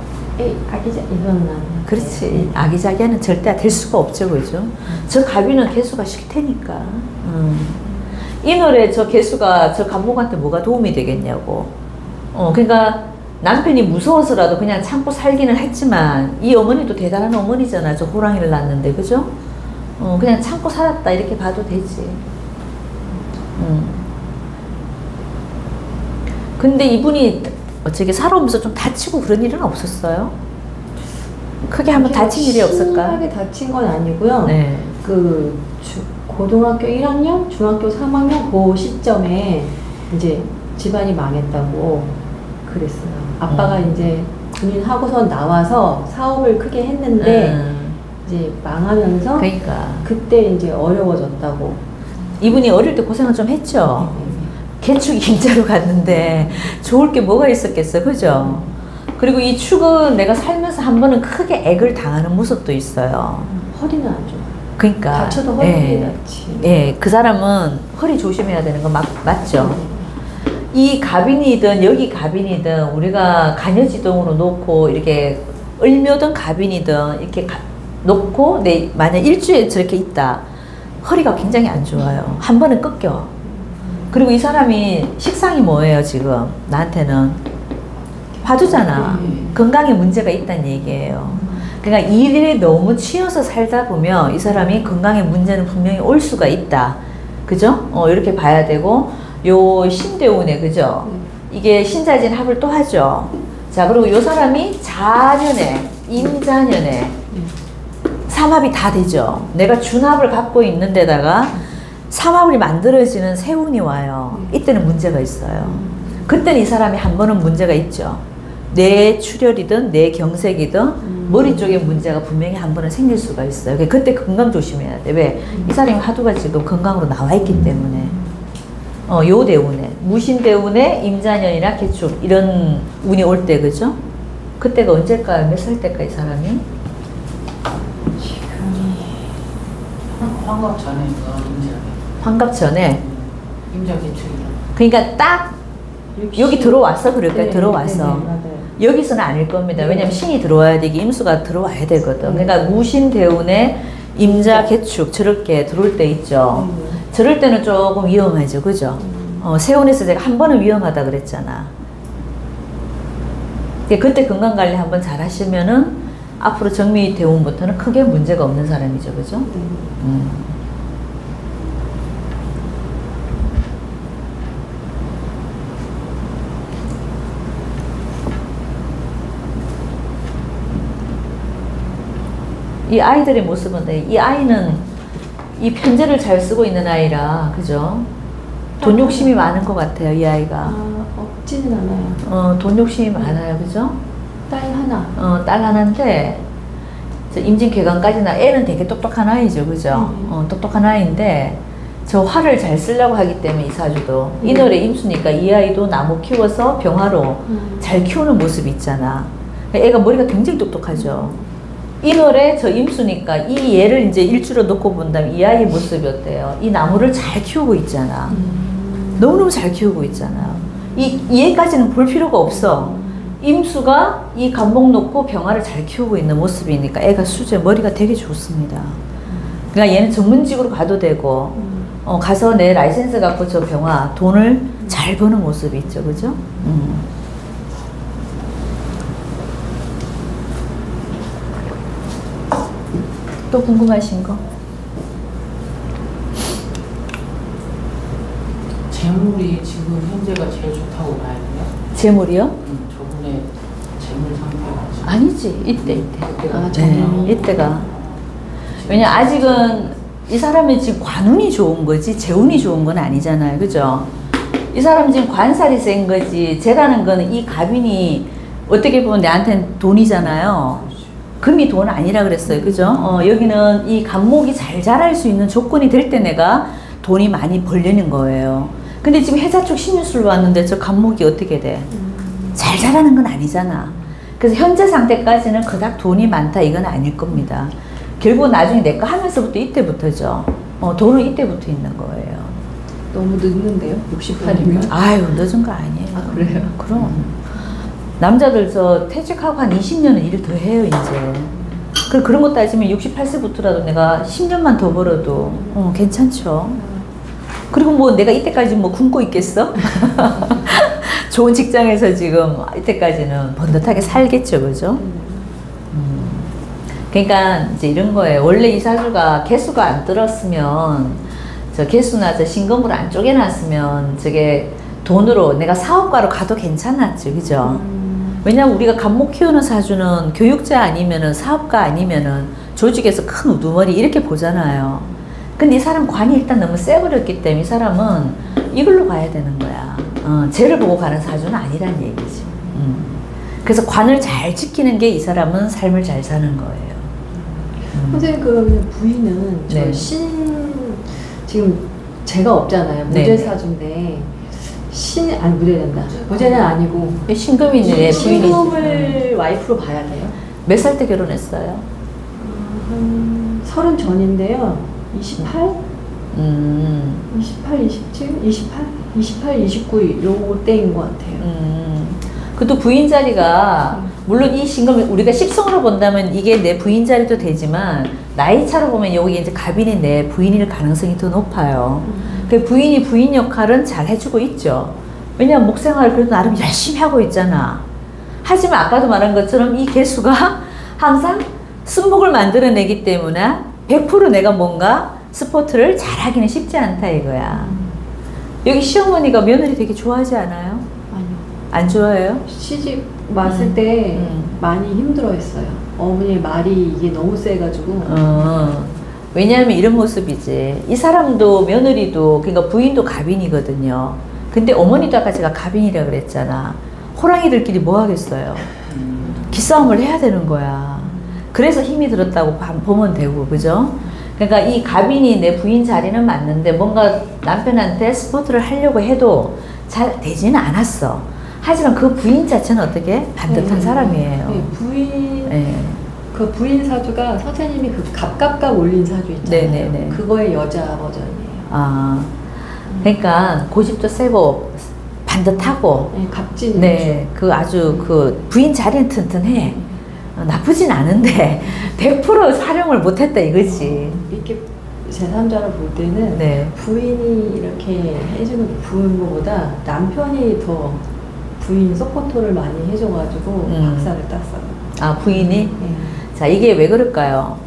아기자 이런 그렇지. 아기자기하는 절대 될 수가 없죠, 그죠? 저 갑이는 개수가 싫다니까. 이 노래 저 개수가 저 갑목한테 뭐가 도움이 되겠냐고. 그러니까 남편이 무서워서라도 그냥 참고 살기는 했지만 이 어머니도 대단한 어머니잖아. 저 호랑이를 낳는데 그죠? 그냥 참고 살았다 이렇게 봐도 되지. 근데 이분이 어떻게 살아오면서 좀 다치고 그런 일은 없었어요? 크게 한번 다친 일이 없을까? 심하게 다친 건 아니고요. 네. 고등학교 1학년, 중학교 3학년 그 시점에 이제 집안이 망했다고 그랬어요. 아빠가 이제 군인 하고서 나와서 사업을 크게 했는데 이제 망하면서 그러니까 그때 이제 어려워졌다고. 이분이 어릴 때 고생을 좀 했죠. 개축 임자로 갔는데 좋을 게 뭐가 있었겠어, 그죠? 그리고 이 축은 내가 살면서 한 번은 크게 액을 당하는 모습도 있어요. 허리는 안 좋아. 그러니까 다쳐도 허리 다치. 예, 그 사람은 허리 조심해야 되는 거 맞죠? 이 갑인이든 여기 갑인이든 우리가 간여지동으로 놓고 이렇게 을묘든 갑인이든 이렇게 놓고 만약 일주에 저렇게 있다. 허리가 굉장히 안 좋아요. 한 번은 꺾여. 그리고 이 사람이 식상이 뭐예요 지금 나한테는? 화두잖아. 건강에 문제가 있다는 얘기예요. 그러니까 일에 너무 치여서 살다 보면 이 사람이 건강에 문제는 분명히 올 수가 있다. 그죠? 이렇게 봐야 되고 요 신대운에 그죠? 이게 신자진 합을 또 하죠. 자 그리고 이 사람이 자년에 임자년에 삼합이 다 되죠. 내가 준합을 갖고 있는 데다가 삼합이 만들어지는 세운이 와요. 이때는 문제가 있어요. 그때는 이 사람이 한 번은 문제가 있죠. 내 출혈이든 내 경색이든 머리 쪽에 문제가 분명히 한 번은 생길 수가 있어요. 그때 건강 조심해야 돼. 왜? 이 사람이 화두가 지금 건강으로 나와 있기 때문에. 요 대운에 무신대운에 임자년이나 개축 이런 운이 올 때 그죠? 그때가 언제일까요? 몇 살 때까 이 사람이? 환갑 전에 임자. 환갑 전에. 임자 개축이라. 그러니까 딱 여기 들어왔어 그럴까요? 네, 들어왔어. 네, 맞아요. 여기서는 아닐 겁니다. 왜냐면 신이 들어와야 되기 임수가 들어와야 되거든. 그러니까 무신대운에 임자 개축 저렇게 들어올 때 있죠. 저럴 때는 조금 위험하죠. 그죠? 세운에서 제가 한 번은 위험하다 그랬잖아. 그때 건강관리 한번 잘 하시면은 앞으로 정미대운부터는 크게 문제가 없는 사람이죠. 그죠? 이 아이들의 모습은 이 아이는 이 편제를 잘 쓰고 있는 아이라 그죠? 돈 욕심이 많은 것 같아요 이 아이가. 없지는 않아요. 돈 욕심이 많아요 그죠? 딸 하나. 딸 하나인데 저 임진개강까지나 애는 되게 똑똑한 아이죠 그죠? 똑똑한 아이인데 저 화를 잘 쓰려고 하기 때문에 이 사주도 인월에 임수니까 이 아이도 나무 키워서 병화로 잘 키우는 모습이 있잖아. 애가 머리가 굉장히 똑똑하죠. 인월에 저 임수니까 이 얘를 이제 일주로 놓고 본다면 이 아이의 모습이 어때요? 이 나무를 잘 키우고 있잖아. 너무너무 잘 키우고 있잖아요. 이 얘까지는 볼 필요가 없어. 임수가 이 간목 놓고 병화를 잘 키우고 있는 모습이니까 애가 머리가 되게 좋습니다. 그러니까 얘는 전문직으로 가도 되고 가서 내 라이센스 갖고 저 병화 돈을 잘 버는 모습이 있죠. 그죠? 또 궁금하신 거? 재물이 지금 현재가 제일 좋다고 봐야 돼요? 재물이요? 저분의 재물 상태가 지금. 아니지. 이때. 정말. 이때가. 왜냐 아직은 이 사람이 지금 관운이 좋은 거지 재운이 좋은 건 아니잖아요. 그죠? 이 사람 지금 관살이 센 거지. 재라는 거는 이 갑인이 어떻게 보면 내한테는 돈이잖아요. 금이 돈 아니라 그랬어요. 그죠? 여기는 이 간목이 잘 자랄 수 있는 조건이 될 때 내가 돈이 많이 벌리는 거예요. 근데 지금 해자축 신유술로 왔는데 저 간목이 어떻게 돼? 잘 자라는 건 아니잖아. 그래서 현재 상태까지는 그닥 돈이 많다 이건 아닐 겁니다. 결국 나중에 내 거 하면서부터 이때부터죠. 돈은 이때부터 있는 거예요. 너무 늦는데요? 68이면? 아유 늦은 거 아니에요. 아, 그래요? 그럼 남자들 저 퇴직하고 한 20년은 일을 더 해요 이제. 그런 거 따지면 68세부터라도 내가 10년만 더 벌어도 괜찮죠. 그리고 뭐 내가 이때까지 뭐 굶고 있겠어? 좋은 직장에서 지금 이때까지는 번듯하게 살겠죠, 그죠? 그러니까 이제 이런 거예요. 원래 이 사주가 개수가 안 들었으면, 저 개수나 저 신금으로 안 쪼개놨으면 저게 돈으로 내가 사업가로 가도 괜찮았죠, 그죠? 왜냐면 우리가 간목 키우는 사주는 교육자 아니면은 사업가 아니면은 조직에서 큰 우두머리 이렇게 보잖아요. 근데 이 사람 관이 일단 너무 세버렸기 때문에 이 사람은 이걸로 가야 되는 거야. 쟤를 보고 가는 사주는 아니란 얘기지. 그래서 관을 잘 지키는 게 이 사람은 삶을 잘 사는 거예요. 선생님 그러면 부인은 네. 지금 제가 없잖아요. 네. 무죄사주인데 아니 무죄된다. 무죄는 아니고 신금이네, 부인이. 신금을 와이프로 봐야 돼요? 몇 살 때 결혼했어요? 한 30 전인데요. 28? 28, 27, 28, 29 요때인 것 같아요. 그것도 부인 자리가 물론 이 신금 우리가 십성으로 본다면 이게 내 부인 자리도 되지만 나이 차로 보면 여기 이제 갑인이 내 부인일 가능성이 더 높아요. 그 부인이 부인 역할은 잘 해주고 있죠. 왜냐면 목생활을 그래도 나름 열심히 하고 있잖아. 하지만 아까도 말한 것처럼 이 개수가 항상 순목을 만들어내기 때문에 100% 내가 뭔가 스포트를 잘하기는 쉽지 않다 이거야. 여기 시어머니가 며느리 되게 좋아하지 않아요? 아니요. 안 좋아해요? 시집 왔을 때 많이 힘들어했어요. 어머니 말이 이게 너무 세가지고. 왜냐하면 이런 모습이지. 이 사람도 며느리도 그러니까 부인도 갑인이거든요. 근데 어머니도 아까 제가 갑인이라 그랬잖아. 호랑이들끼리 뭐 하겠어요? 기싸움을 해야 되는 거야. 그래서 힘이 들었다고 보면 되고, 그죠? 그러니까 이 갑인이 내 부인 자리는 맞는데 뭔가 남편한테 스포트를 하려고 해도 잘 되지는 않았어. 하지만 그 부인 자체는 어떻게? 반듯한 사람이에요. 네, 부인, 네. 그 부인 사주가 선생님이 그 갑갑갑 올린 사주 있잖아요. 네네네. 그거의 여자 버전이에요. 아, 그러니까 고집도 세고 반듯하고. 네, 갑진. 네, 그 아주 그 부인 자리는 튼튼해. 나쁘진 않은데 100% 활용을 못했다 이거지. 이렇게 제3자로 볼 때는 네. 부인이 이렇게 해주는 부인 것보다 남편이 더 부인 서포터를 많이 해줘가지고 박살을 땄어요. 아, 부인이? 네. 자, 이게 왜 그럴까요?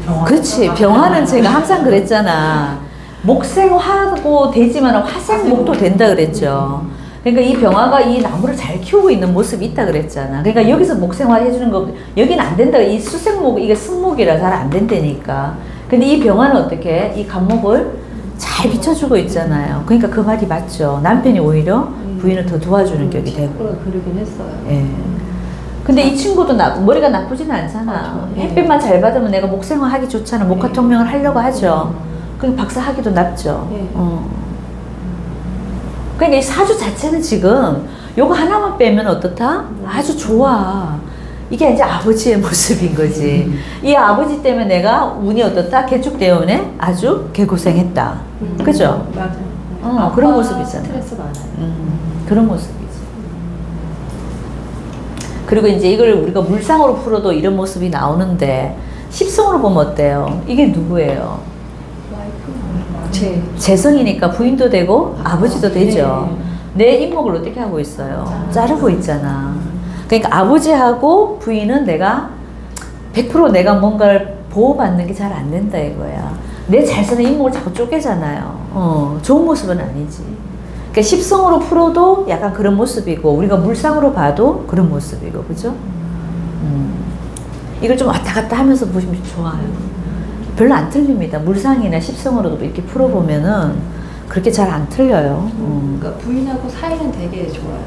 병화. 그렇지. 병화는 제가 항상 그랬잖아. 목생화도 되지만 화생목도 된다 그랬죠. 그러니까 이 병화가 이 나무를 잘 키우고 있는 모습이 있다 그랬잖아. 그러니까 여기서 목생화 해주는 거, 여기는 안 된다. 이 수생목, 이게 승목이라 잘 안 된다니까. 근데 이 병화는 어떻게 이 간목을 잘 비춰주고 있잖아요. 그러니까 그 말이 맞죠. 남편이 오히려 부인을 더 도와주는 격이 되고. 그러긴 했어요. 예. 근데 이 친구도 머리가 나쁘지는 않잖아. 그렇죠. 햇빛만 잘 받으면 내가 목생화 하기 좋잖아. 목화통명을 하려고 하죠. 그럼 박사하기도 낫죠. 네. 그러니까 이 사주 자체는 지금 요거 하나만 빼면 어떻다? 아주 좋아. 이게 이제 아버지의 모습인 거지. 이 아버지 때문에 내가 운이 어떻다? 개축대운에 아주 개고생했다. 그죠? 맞아요. 그런 모습이잖아요. 스트레스 많아요. 그런 모습이지. 그리고 이제 이걸 우리가 물상으로 풀어도 이런 모습이 나오는데 십성으로 보면 어때요? 이게 누구예요? 재성이니까 부인도 되고 아버지도 되죠. 내 인목을 어떻게 하고 있어요? 자르고 있잖아. 그러니까 아버지하고 부인은 내가 100% 내가 뭔가를 보호받는 게 잘 안 된다 이거야. 내 잘 사는 인목을 자꾸 쪼개잖아요. 좋은 모습은 아니지. 그러니까 십성으로 풀어도 약간 그런 모습이고 우리가 물상으로 봐도 그런 모습이고, 그죠? 이걸 좀 왔다 갔다 하면서 보시면 좋아요. 별로 안 틀립니다. 물상이나 십성으로도 이렇게 풀어보면은 그렇게 잘 안 틀려요. 그러니까 부인하고 사이는 되게 좋아요.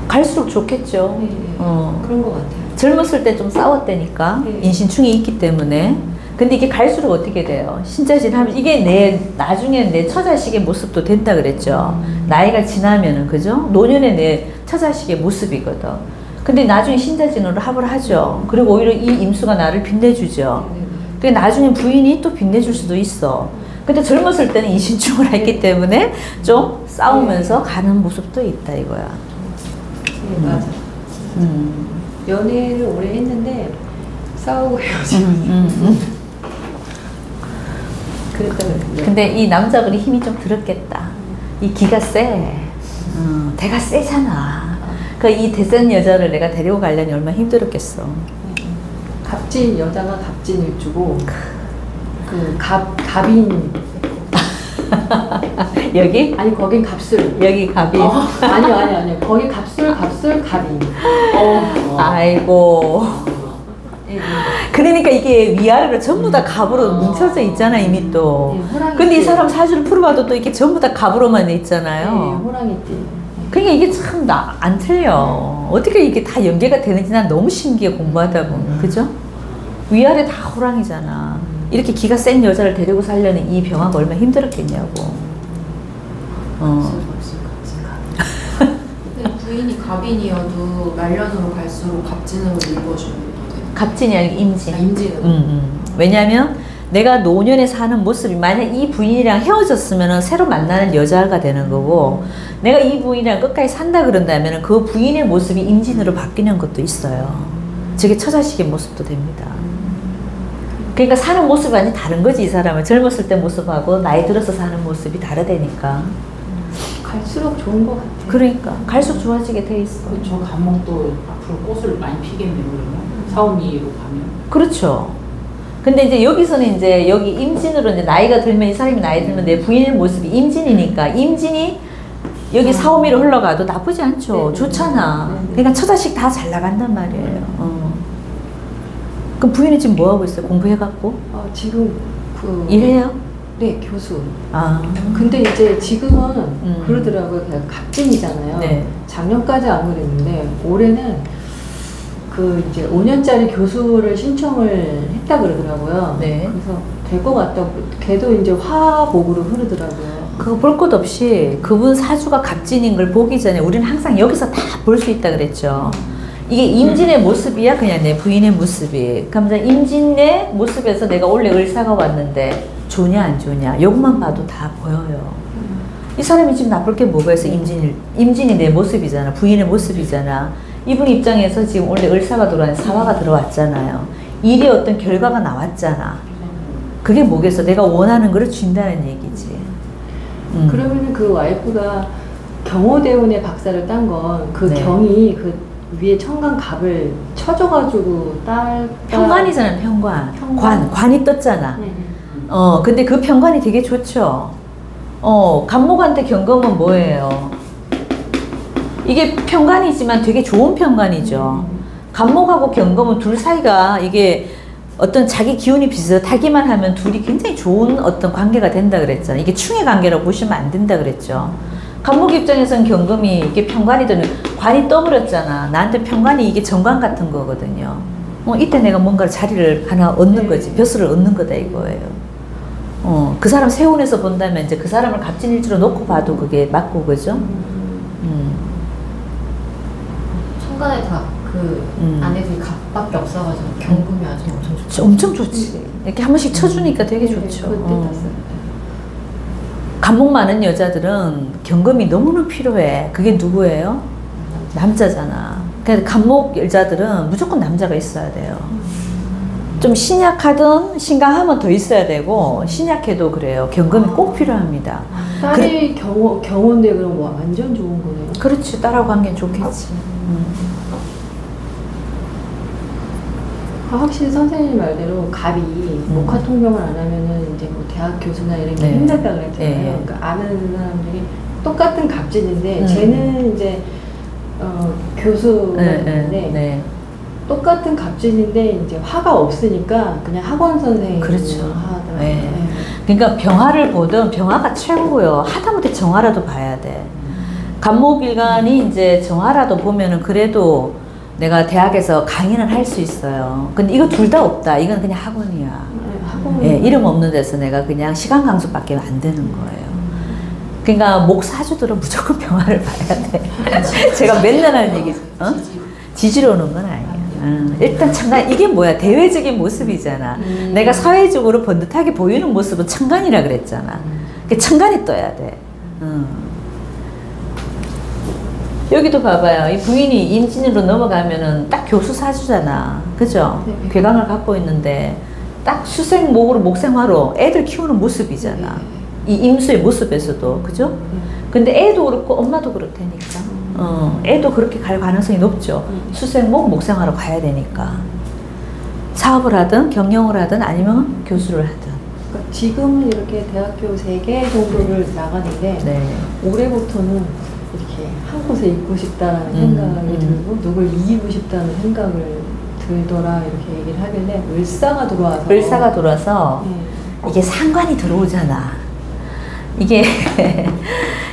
갈수록 좋겠죠. 네, 그런 것 같아요. 젊었을 때 좀 싸웠다니까. 네. 인신충이 있기 때문에. 근데 이게 갈수록 어떻게 돼요? 신자진하면 이게 나중에 내 처자식의 모습도 된다 그랬죠. 나이가 지나면은, 그죠? 노년의 내 처자식의 모습이거든. 근데 나중에 신자진으로 합을 하죠. 그리고 오히려 이 임수가 나를 빛내주죠. 근데 나중에 부인이 또 빛내줄 수도 있어. 근데 젊었을 때는 인신충을 했기 때문에 좀 싸우면서 가는 모습도 있다 이거야. 네, 맞아. 연애를 오래 했는데 싸우고 헤어지고. 근데 이 남자분이 힘이 좀 들었겠다. 이 기가 세. 대가 세잖아. 그러니까 이 대센 여자를 내가 데리고 가려니 얼마나 힘들었겠어. 갑진 여자가 갑진일주고 갑인 여기? 아니 거긴 갑술. 여기 갑이. 아니요. 거기 갑술 갑인. 아이고. 그러니까 이게 위아래로 전부 다 갑으로 뭉쳐져 있잖아, 이미 또. 근데 이 사람 사주를 풀어봐도 또 이게 전부 다 갑으로만 돼 있잖아요. 호랑이띠. 그러니까 이게 참 안 틀려. 어떻게 이게 다 연계가 되는지 난 너무 신기해, 공부하다 보면. 그죠? 위아래 다 호랑이잖아. 이렇게 기가 센 여자를 데리고 살려는 이 병화가 얼마나 힘들었겠냐고. 근데 부인이 갑인이어도 말년으로 갈수록 갑진으로 읽어주는 거예요. 갑진이 아니고 임진. 임진으로. 왜냐면 내가 노년에 사는 모습이 만약 이 부인이랑 헤어졌으면 새로 만나는 여자가 되는 거고, 내가 이 부인이랑 끝까지 산다 그런다면 그 부인의 모습이 임진으로 바뀌는 것도 있어요. 저게 처자식의 모습도 됩니다. 그러니까 사는 모습이 완전히 다른 거지. 이 사람은 젊었을 때 모습하고 나이 들어서 사는 모습이 다르다니까. 갈수록 좋은 것 같아요. 그러니까 갈수록 좋아지게 돼 있어. 저 감목도 앞으로 꽃을 많이 피겠네요. 그러면 사오미로 가면. 그렇죠. 근데 이제 여기서는 이제 여기 임진으로 이제 나이가 들면, 이 사람이 나이 들면 내 부인의 모습이 임진이니까 임진이 여기 사오미로 흘러가도 나쁘지 않죠. 네, 좋잖아. 네, 네. 그러니까 처자식 다 잘 나간단 말이에요. 그럼 부인은 지금 뭐 하고 있어요? 공부해갖고? 지금 일해요? 네, 교수. 근데 이제 지금은 그러더라고요. 그냥 갑진이잖아요. 네. 작년까지 안 그랬는데 올해는 이제 5년짜리 교수를 신청을 했다 그러더라고요. 네. 그래서 될 것 같다고. 걔도 이제 화복으로 흐르더라고요. 그거 볼 것 없이 그분 사주가 갑진인 걸 보기 전에 우리는 항상 여기서 다 볼 수 있다 그랬죠. 이게 임진의 모습이야, 그냥 내 부인의 모습이. 그럼 임진의 모습에서 내가 원래 을사가 왔는데 좋냐 안 좋냐 요것만 봐도 다 보여요. 이 사람이 지금 나쁠 게 뭐가 있어? 임진이 내 모습이잖아. 부인의 모습이잖아. 이분 입장에서 지금 원래 을사가 들어왔는데 사화가 들어왔잖아요. 일이 어떤 결과가 나왔잖아. 그게 뭐겠어? 내가 원하는 거를 준다는 얘기지. 그러면은 그 와이프가 경호대운의 박사를 딴 건 그 네. 경이 그 위에 청간갑을 쳐줘가지고 평관이잖아, 평관. 평관. 관이 떴잖아. 근데 그 평관이 되게 좋죠. 간목한테 경금은 뭐예요? 이게 평관이지만 되게 좋은 평관이죠. 간목하고 경금은 둘 사이가 이게 어떤 자기 기운이 비슷하기만 하면 둘이 굉장히 좋은 어떤 관계가 된다 그랬잖아요. 이게 충의 관계라고 보시면 안 된다 그랬죠. 간목 입장에서는 경금이 이게 평관이든 관이 떠버렸잖아. 나한테 평관이 이게 정관 같은 거거든요. 이때 내가 뭔가 자리를 하나 얻는 거지. 벼슬을 얻는 거다 이거예요. 그 사람 세운에서 본다면 이제 그 사람을 갑진일주로 놓고 봐도 그게 맞고, 그죠? 천간에 다 안에서 갑밖에 없어가지고 경금이 아주 엄청 좋죠. 엄청 좋지. 이렇게 한 번씩 쳐주니까 되게 좋죠. 그때 땄어요. 간목 많은 여자들은 경금이 너무나 필요해. 그게 누구예요? 남자잖아. 그래서 간목 여자들은 무조건 남자가 있어야 돼요. 좀 신약하든 신강하면 더 있어야 되고, 신약해도 그래요. 경금이 꼭 필요합니다. 딸이 경호인데 그럼 뭐 완전 좋은 거네요. 그렇지. 딸하고 관계는 좋겠지. 확실히 선생님 말대로 갑이 목화 통병을 안 하면은 이제 뭐 대학 교수나 이런 게 네. 힘들다 그랬잖아요. 네. 그러니까 아는 사람들이 똑같은 갑진인데, 음. 쟤는 이제 교수인데 네. 똑같은 갑진인데 이제 화가 없으니까 그냥 학원 선생님 그렇죠. 하더라고요. 네. 그러니까 병화를 보든 병화가 최고고요. 하다못해 정화라도 봐야 돼. 간목일간이 이제 정화라도 보면은 그래도 내가 대학에서 강의는 할 수 있어요. 근데 이거 둘 다 없다. 이건 그냥 학원이야. 네, 학원. 예, 이름 없는 데서 내가 그냥 시간 강수밖에 안 되는 거예요. 그러니까 목 사주들은 무조건 병화를 봐야 돼. 제가 맨날 하는 얘기죠. 지지러 오는 건 아니야. 일단 천간, 이게 뭐야? 대외적인 모습이잖아. 내가 사회적으로 번듯하게 보이는 모습은 천간이라 그랬잖아. 그 천간이 떠야 돼. 여기도 봐봐요. 이 부인이 임진으로 넘어가면은 딱 교수 사주잖아. 그죠? 네. 괴강을 갖고 있는데 딱 수생목으로 목생화로 애들 키우는 모습이잖아. 이 임수의 모습에서도, 그죠? 근데 애도 그렇고 엄마도 그렇다니까. 애도 그렇게 갈 가능성이 높죠. 수생목, 목생하러 가야 되니까. 사업을 하든 경영을 하든 아니면 교수를 하든. 그러니까 지금은 이렇게 대학교 3개 정도를 나가는데 네. 올해부터는 이렇게 한 곳에 있고 싶다라는 생각이 들고 누굴 이기고 싶다는 생각을 들더라 이렇게 얘기를 하길래 을사가 들어와서 을사가 들어와서 이게 상관이 들어오잖아. 이게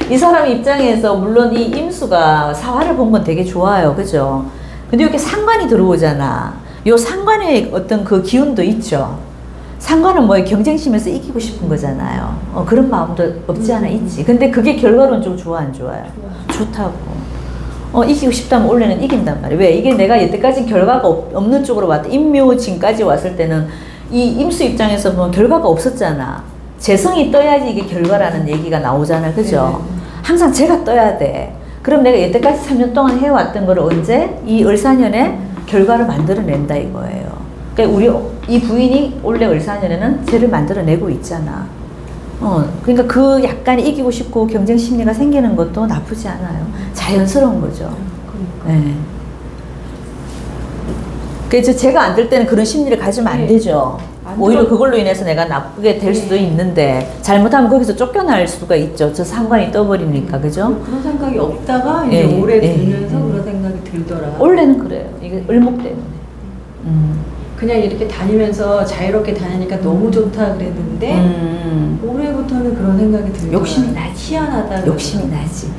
이 사람 입장에서 물론 이 임수가 사화를 본 건 되게 좋아요. 그죠? 근데 이렇게 상관이 들어오잖아. 요 상관의 어떤 그 기운도 있죠. 상관은 뭐에 경쟁심에서 이기고 싶은 거잖아요. 그런 마음도 없지 않아 있지. 근데 그게 결과론 좀 좋아 안 좋아요? 좋다고. 이기고 싶다면 원래는 이긴단 말이에요. 왜? 이게 내가 여태까지 결과가 없는 쪽으로 왔다. 임묘진까지 왔을 때는 이 임수 입장에서 보면 결과가 없었잖아. 재성이 떠야지 이게 결과라는 얘기가 나오잖아. 그죠? 항상 제가 떠야 돼. 그럼 내가 여태까지 3년 동안 해왔던 걸 언제? 이 을사년에 결과를 만들어낸다 이거예요. 그러니까 우리 이 부인이 원래 을사년에는 쟤를 만들어내고 있잖아. 그러니까 그 약간 이기고 싶고 경쟁 심리가 생기는 것도 나쁘지 않아요. 자연스러운 거죠. 네. 그래서 제가 안 될 때는 그런 심리를 가지면 안 되죠. 오히려 그걸로 인해서 내가 나쁘게 될 수도 있는데 잘못하면 거기서 쫓겨날 수가 있죠. 저 상관이 떠버리니까. 그죠? 그런 생각이 없다가 이제 올해 들면서 그런 생각이 들더라. 원래는 그래요. 이게 을목 때문에. 그냥 이렇게 다니면서 자유롭게 다니니까 너무 좋다 그랬는데 올해부터는 그런 생각이 들더라. 욕심이 나지. 희한하다. 욕심이 나지.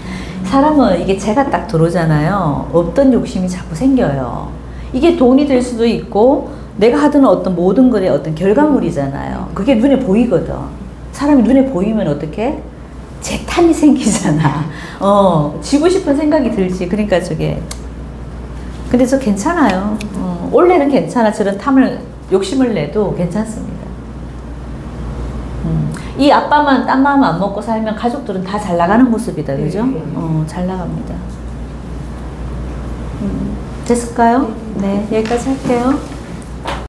사람은 이게 제가 딱 들어오잖아요. 없던 욕심이 자꾸 생겨요. 이게 돈이 될 수도 있고 내가 하던 어떤 모든 것의 어떤 결과물이잖아요. 그게 눈에 보이거든. 사람이 눈에 보이면 어떻게? 재탐이 생기잖아. 지고 싶은 생각이 들지. 그러니까 저게. 근데 저 괜찮아요. 원래는 괜찮아. 저런 탐을, 욕심을 내도 괜찮습니다. 이 아빠만 딴 마음 안 먹고 살면 가족들은 다 잘 나가는 모습이다. 그죠? 잘 나갑니다. 됐을까요? 네, 여기까지 할게요.